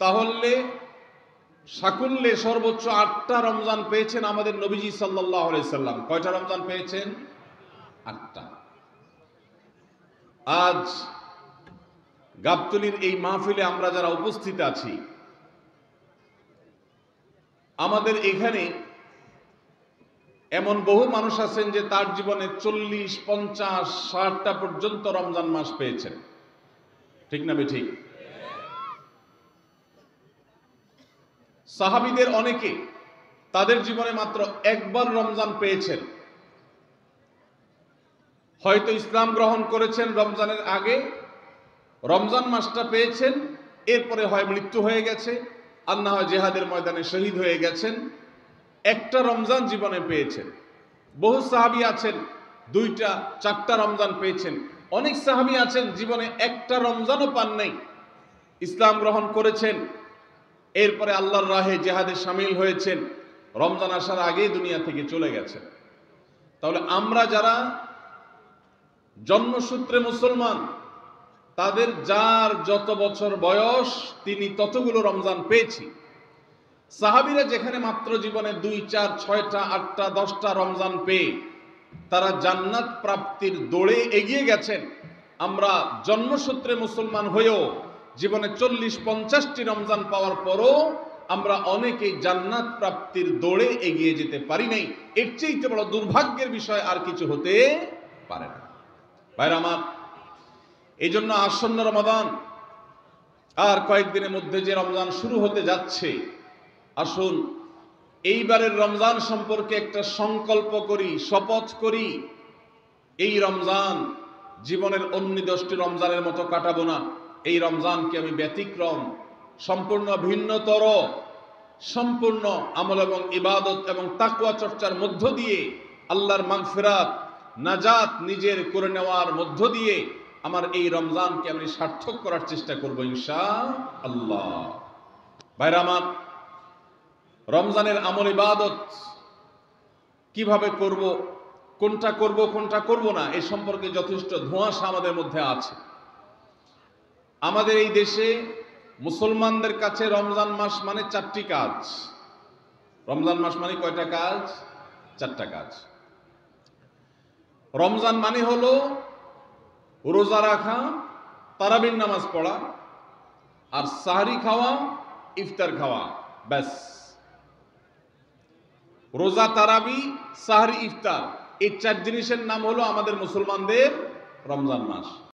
তাহলে সাকুল্যে সর্বোচ্চ 8টা রমজান পেয়েছেন আমাদের নবীজি সাল্লাল্লাহু আলাইহি সাল্লাম। কয়টা রমজান পেয়েছেন? 8টা। আজ গাবতলীর এই মাহফিলে আমরা যারা উপস্থিত আছি, আমাদের এখানে এমন বহু মানুষ আছেন যে তার জীবনে 40, 50, 60টা পর্যন্ত রমজান মাস পেয়েছেন। ঠিক না বেঠিক? সাহাবীদের অনেকে তাদের জীবনে মাত্র একবার রমজান পেয়েছেন। হয়তো ইসলাম গ্রহণ করেছেন রমজানের আগে, রমজান মাসটা পেয়েছেন, এরপরে হয় মৃত্যু হয়ে গেছে, আর না হয় জিহাদের ময়দানে শহীদ হয়ে গেছেন। একটা রমজান জীবনে পেয়েছেন। বহু সাহাবী আছেন 2টা, 4টা রমজান পেয়েছেন। অনেক সাহাবী আছেন জীবনে একটা রমজানও পান নাই, ইসলাম গ্রহণ করেছেন, এরপরে আল্লাহর রাহে জিহাদে শামিল হয়েছেন, রমজান আসার আগেই দুনিয়া থেকে চলে গেছেন। তাহলে আমরা যারা জন্মসূত্রে মুসলমান, তাদের যার যত বছর বয়স তিনি ততগুলো রমজান পেয়েছি। সাহাবীরা যেখানে মাত্র জীবনে 2, 4, 6টা, 8টা, 10টা রমজান পেয়ে তারা জান্নাত প্রাপ্তির দৌড়ে এগিয়ে গেছেন, আমরা জন্মসূত্রে মুসলমান হয়েও জীবনে 40-50টি রমজান পাওয়ার পরও আমরা অনেকেই জান্নাত প্রাপ্তির দৌড়ে এগিয়ে যেতে পারি নাই। এর চেয়ে বড় দুর্ভাগ্যের বিষয় আর কিছু হতে পারে না। ভাইরা আমার, এই জন্য আসন্ন রমাদান আর কয়েকদিনের মধ্যে যে রমজান শুরু হতে যাচ্ছে, আসুন এইবারের রমজান সম্পর্কে একটা সংকল্প করি, শপথ করি। এই রমজান জীবনের অন্য 10টি রমজানের মতো কাটাবো না। এই রমজানকে আমি ব্যতিক্রম, সম্পূর্ণ ভিন্নতর, সম্পূর্ণ আমল এবং ইবাদত এবং তাকওয়া চর্চার মধ্য দিয়ে আল্লাহর মাগফিরাত, নাজাত নিজের করে নেওয়ার মধ্য দিয়ে আমার এই রমজানকে আমি সার্থক করার চেষ্টা করব ইনশাআল্লাহ। ভাইরা আমার, রমজানের আমল ইবাদত কিভাবে করব, কোনটা করব কোনটা করব না, এ সম্পর্কে যথেষ্ট ধোঁয়াশা আমাদের মধ্যে আছে। আমাদের এই দেশে মুসলমানদের কাছে রমজান মাস মানে 4টি কাজ। রমজান মাস মানে কয়টা কাজ? 4টা কাজ। রমজান মানে হলো রোজা রাখা, তারাবির নামাজ পড়া, আর সাহরি খাওয়া, ইফতার খাওয়া, ব্যাস। রোজা, তারাবি, সাহরি, ইফতার, এই 4 জিনিসের নাম হলো আমাদের মুসলমানদের রমজান মাস।